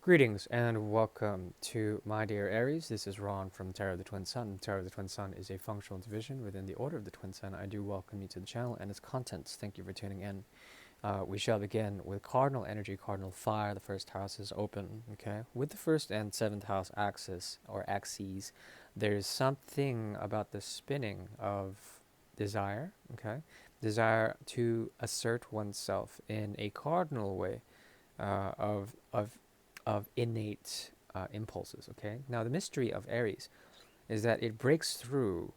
Greetings and welcome to my dear Aries. This is Ron from Tarot of the Twin Sun. Tarot of the Twin Sun is a functional division within the Order of the Twin Sun. I do welcome you to the channel and its contents. Thank you for tuning in. We shall begin with cardinal energy, cardinal fire. The first house is open. Okay, with the first and seventh house axis or axes, there's something about the spinning of desire. Okay, desire to assert oneself in a cardinal way uh, of of of innate impulses. Okay. Now the mystery of Aries is that it breaks through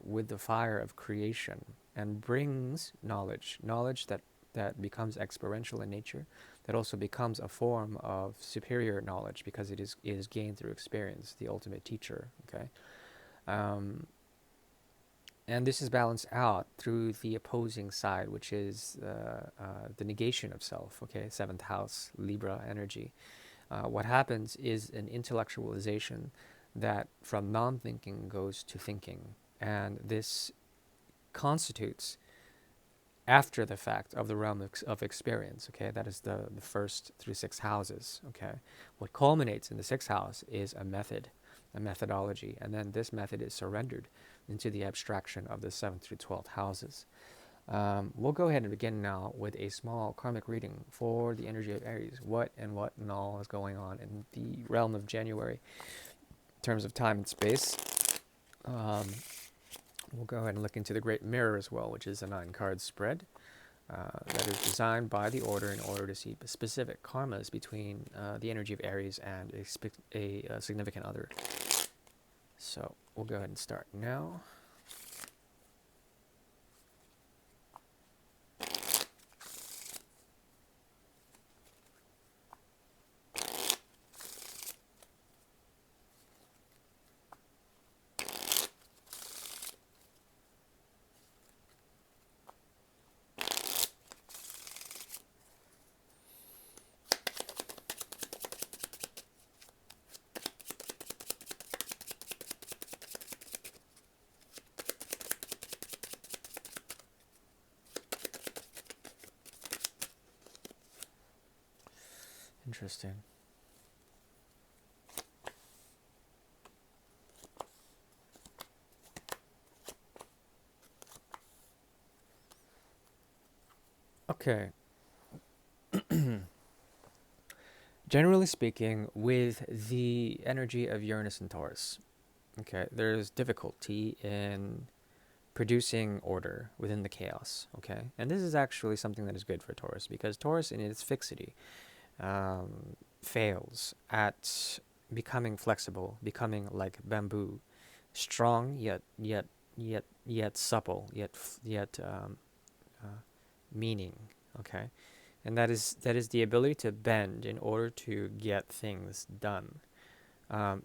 with the fire of creation and brings knowledge that becomes experiential in nature, that also becomes a form of superior knowledge because it is gained through experience, the ultimate teacher. Okay. Um, and this is balanced out through the opposing side, which is the negation of self. Okay, seventh house Libra energy. What happens is an intellectualization that from non-thinking goes to thinking, and this constitutes after the fact of the realm of experience. Okay, that is the first through six houses. Okay, what culminates in the sixth house is a method, a methodology, and then this method is surrendered into the abstraction of the seventh through 12th houses. We'll go ahead and begin now with a small karmic reading for the energy of Aries. What and all is going on in the realm of January in terms of time and space. Um, we'll go ahead and look into the Great Mirror as well, which is a 9-card spread that is designed by the order in order to see specific karmas between the energy of Aries and a significant other. So we'll go ahead and start now. Interesting. Okay. Generally speaking, with the energy of Uranus and Taurus, okay, there's difficulty in producing order within the chaos, okay? And this is actually something that is good for Taurus because Taurus, in its fixity, fails at becoming flexible, becoming like bamboo, strong yet supple, yet meaning, okay? And that is the ability to bend in order to get things done.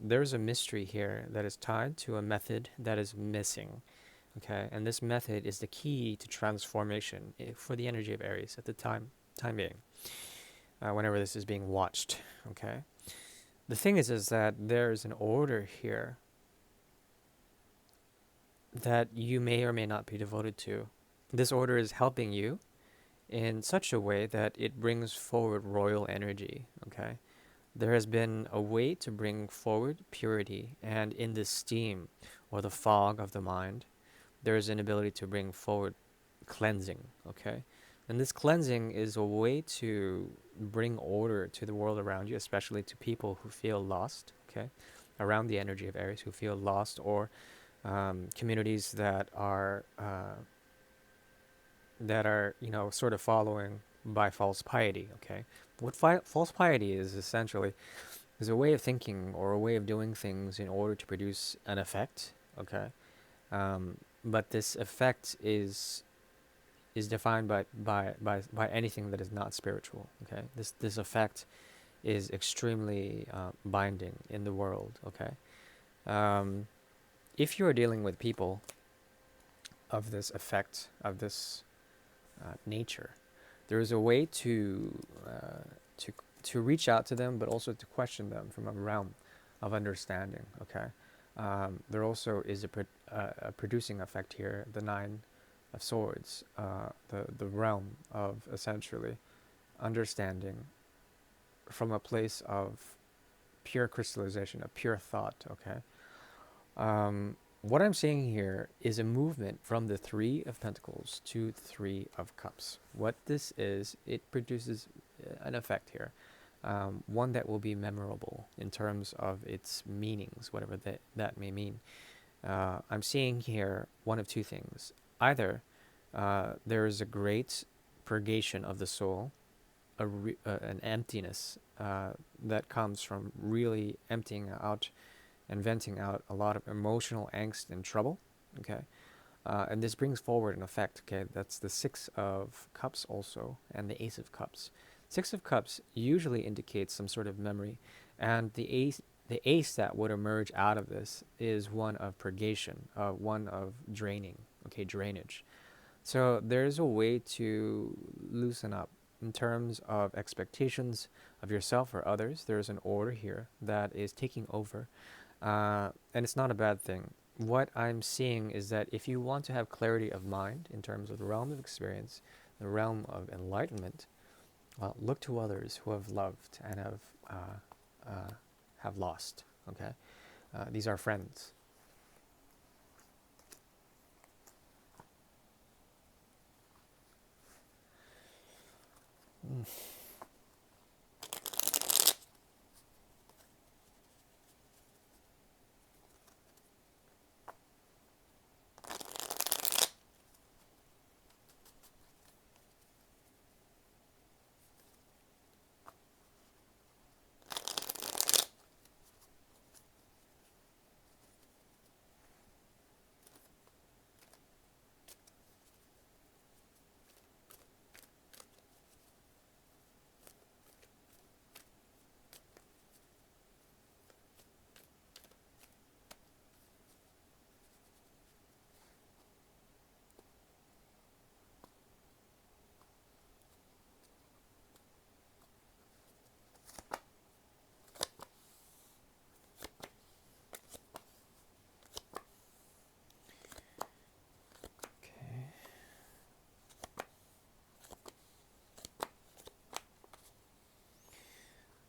There's a mystery here that is tied to a method that is missing. Okay, and this method is the key to transformation for the energy of Aries at the time being, whenever this is being watched. Okay, the thing is that there's an order here that you may or may not be devoted to. This order is helping you in such a way that it brings forward royal energy. Okay, there has been a way to bring forward purity, and in the steam or the fog of the mind, there is an ability to bring forward cleansing, okay? And this cleansing is a way to bring order to the world around you, especially to people who feel lost, okay? Around the energy of Aries, who feel lost, or communities that are, sort of following by false piety, okay? What false piety is essentially is a way of thinking or a way of doing things in order to produce an effect, okay? But this effect is defined by anything that is not spiritual. Okay, this effect is extremely binding in the world. Okay, um, if you are dealing with people of this effect of this nature, there is a way to to reach out to them, but also to question them from a realm of understanding. Okay, there also is a producing effect here, the 9 of Swords, the realm of essentially understanding from a place of pure crystallization, a pure thought, okay? What I'm seeing here is a movement from the Three of Pentacles to the Three of Cups. What this is, it produces an effect here, one that will be memorable in terms of its meanings, whatever that may mean. I'm seeing here one of two things. Either there is a great purgation of the soul, an emptiness that comes from really emptying out and venting out a lot of emotional angst and trouble, okay? And this brings forward an effect, okay? That's the Six of Cups also, and the Ace of Cups. Six of Cups usually indicates some sort of memory, and the ace that would emerge out of this is one of purgation, one of draining, okay, drainage. So there's a way to loosen up in terms of expectations of yourself or others. There's an order here that is taking over, and it's not a bad thing. What I'm seeing is that if you want to have clarity of mind in terms of the realm of experience, the realm of enlightenment, well, look to others who have loved and have lost. Okay, these are friends. Mm. Okay.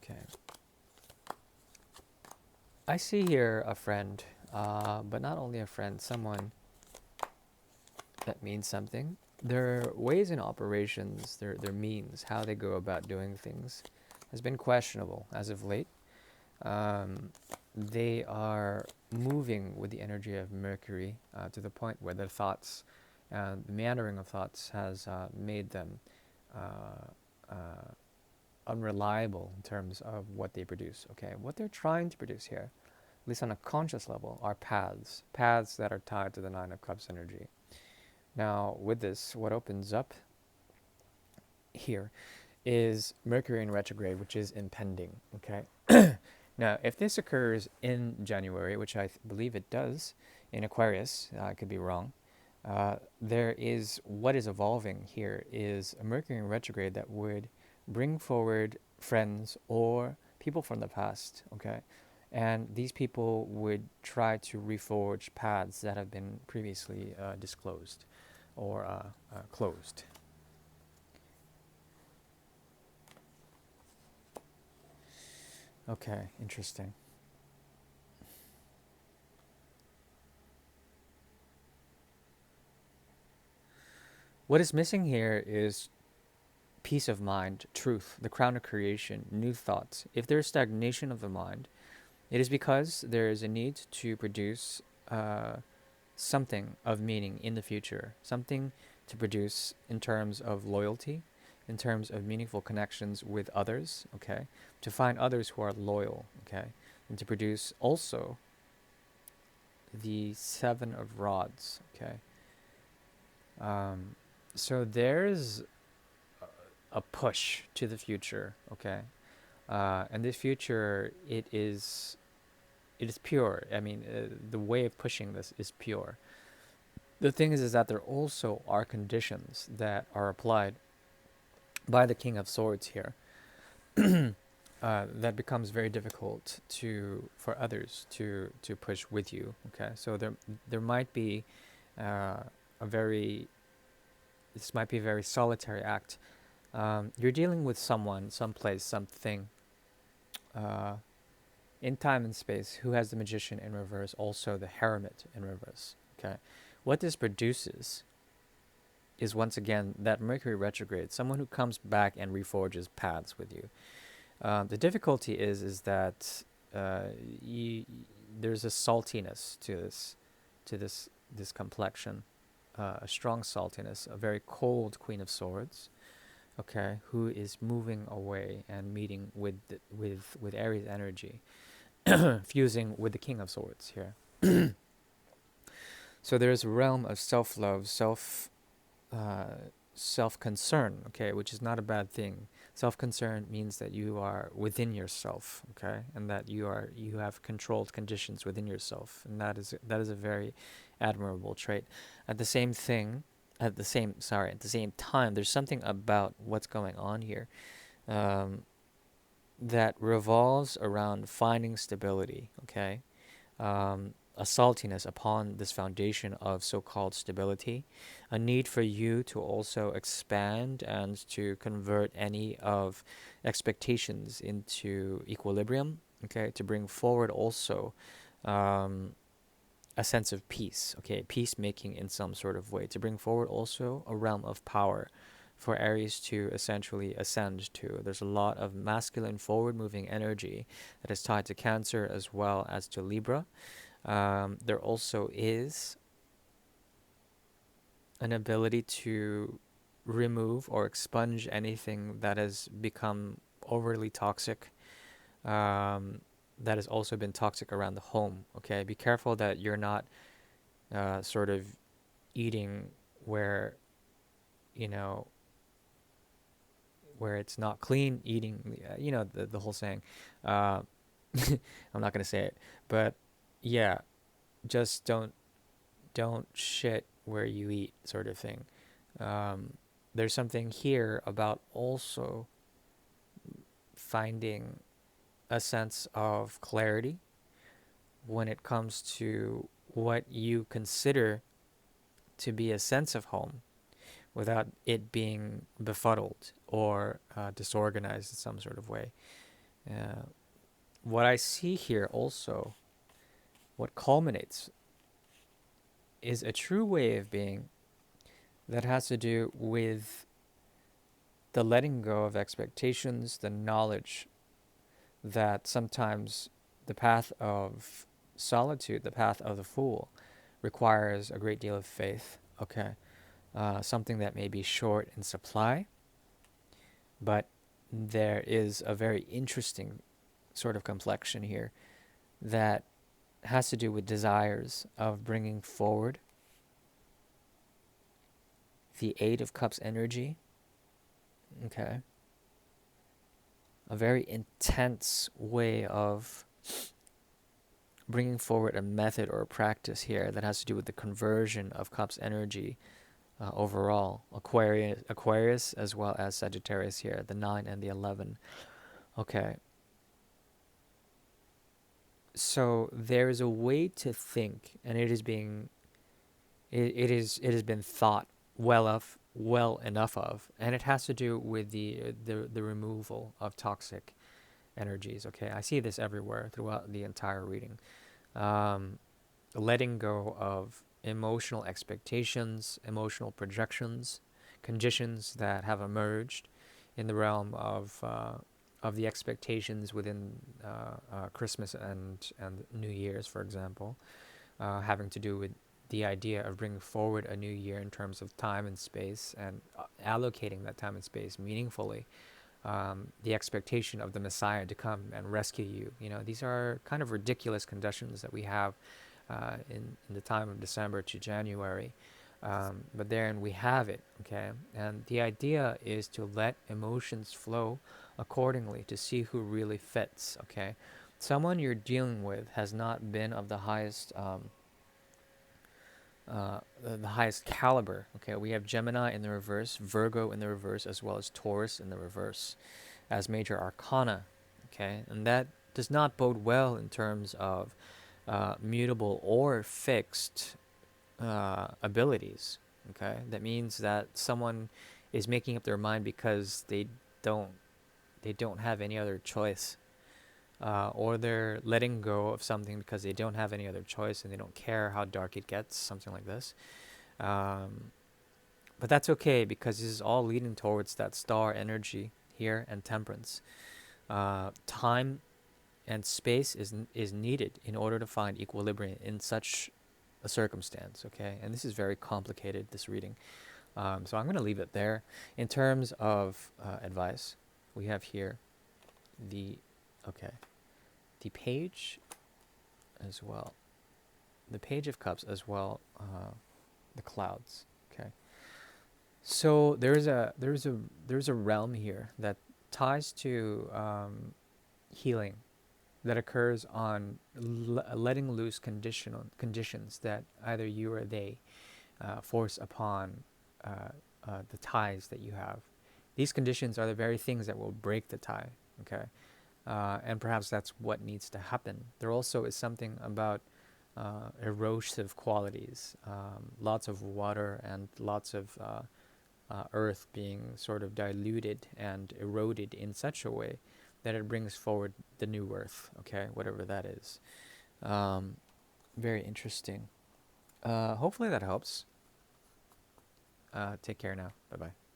Okay. I see here a friend, but not only a friend, someone that means something. Their ways and operations, their means, how they go about doing things, has been questionable as of late. Um, they are moving with the energy of Mercury to the point where their thoughts and the meandering of thoughts has made them uh, uh, unreliable in terms of what they produce. Okay, what they're trying to produce here, at least on a conscious level, are paths that are tied to the Nine of Cups energy. Now, with this, what opens up here is Mercury in retrograde, which is impending. Okay. Now, if this occurs in January, which I believe it does, in Aquarius, I could be wrong. There is what is evolving here is a Mercury in retrograde that would bring forward friends or people from the past. Okay. And these people would try to reforge paths that have been previously disclosed or closed. Okay, interesting. What is missing here is peace of mind, truth, the crown of creation, new thoughts. If there is stagnation of the mind, it is because there is a need to produce something of meaning in the future, something to produce in terms of loyalty, in terms of meaningful connections with others, okay, to find others who are loyal, okay, and to produce also the Seven of Rods, okay. Um, so there's a push to the future, okay, and this future it is pure. I mean, the way of pushing this is pure. The thing is that there also are conditions that are applied by the King of Swords here. That becomes very difficult for others to push with you. Okay, so there might be a very this might be a very solitary act. You're dealing with someone, someplace, something uh, in time and space, who has the Magician in reverse, also the Hermit in reverse. Okay, what this produces is once again that Mercury retrograde, someone who comes back and reforges paths with you. The difficulty is that uh, you, there's a saltiness to this complexion, a strong saltiness, a very cold Queen of Swords. Okay, who is moving away and meeting with with Aries energy, fusing with the King of Swords here. So there's a realm of self-love, uh, self-concern, okay, which is not a bad thing. Self-concern means that you are within yourself, okay, and that you have controlled conditions within yourself, and that is a very admirable trait. At the same thing, at the same time, there's something about what's going on here um, that revolves around finding stability, okay, a saltiness upon this foundation of so-called stability, a need for you to also expand and to convert any of expectations into equilibrium, okay, to bring forward also um, a sense of peace, okay, peacemaking in some sort of way, to bring forward also a realm of power for Aries to essentially ascend to. There's a lot of masculine forward moving energy that is tied to Cancer as well as to Libra. There also is an ability to remove or expunge anything that has become overly toxic, that has also been toxic around the home. Okay, be careful that you're not sort of eating where, you know, where it's not clean eating, the whole saying. Uh, I'm not going to say it, but yeah, just don't shit where you eat, sort of thing. Um, there's something here about also finding a sense of clarity when it comes to what you consider to be a sense of home without it being befuddled or disorganized in some sort of way. Uh, what I see here also, what culminates, is a true way of being that has to do with the letting go of expectations, the knowledge that sometimes the path of solitude, the path of the fool, requires a great deal of faith. Okay, something that may be short in supply, but there is a very interesting sort of complexion here that has to do with desires of bringing forward the Eight of Cups energy. Okay, a very intense way of bringing forward a method or a practice here that has to do with the conversion of Cups energy overall. Aquarius as well as Sagittarius here, the 9 and the 11. Okay. So there is a way to think, and it has been thought well enough of, and it has to do with the removal of toxic energies. Okay, I see this everywhere throughout the entire reading. Um, Letting go of emotional expectations, emotional projections, conditions that have emerged in the realm of the expectations within Christmas and New Year's, for example, having to do with the idea of bringing forward a new year in terms of time and space and allocating that time and space meaningfully. The expectation of the Messiah to come and rescue you. You know, these are kind of ridiculous conditions that we have in the time of December to January. But therein we have it, okay? And the idea is to let emotions flow accordingly to see who really fits, okay? Someone you're dealing with has not been of the highest caliber, okay? We have Gemini in the reverse, Virgo in the reverse, as well as Taurus in the reverse as major arcana, okay? And that does not bode well in terms of mutable or fixed abilities. Okay, that means that someone is making up their mind because don't they don't have any other choice. or they're letting go of something because they don't have any other choice and they don't care how dark it gets, something like this. Um, but that's okay because this is all leading towards that star energy here and temperance. Time and space is needed in order to find equilibrium in such a circumstance. Okay, and this is very complicated. This reading, so I'm going to leave it there. In terms of advice, we have here the okay, the page as well, the page of cups as well, the clouds. Okay, so there's a realm here that ties to healing that occurs on letting loose conditions that either you or they force upon the ties that you have. These conditions are the very things that will break the tie, okay? And perhaps that's what needs to happen. There also is something about erosive qualities, lots of water and lots of earth being sort of diluted and eroded in such a way that it brings forward the new earth, okay, whatever that is. Um, Very interesting. Hopefully that helps. Take care now. Bye bye.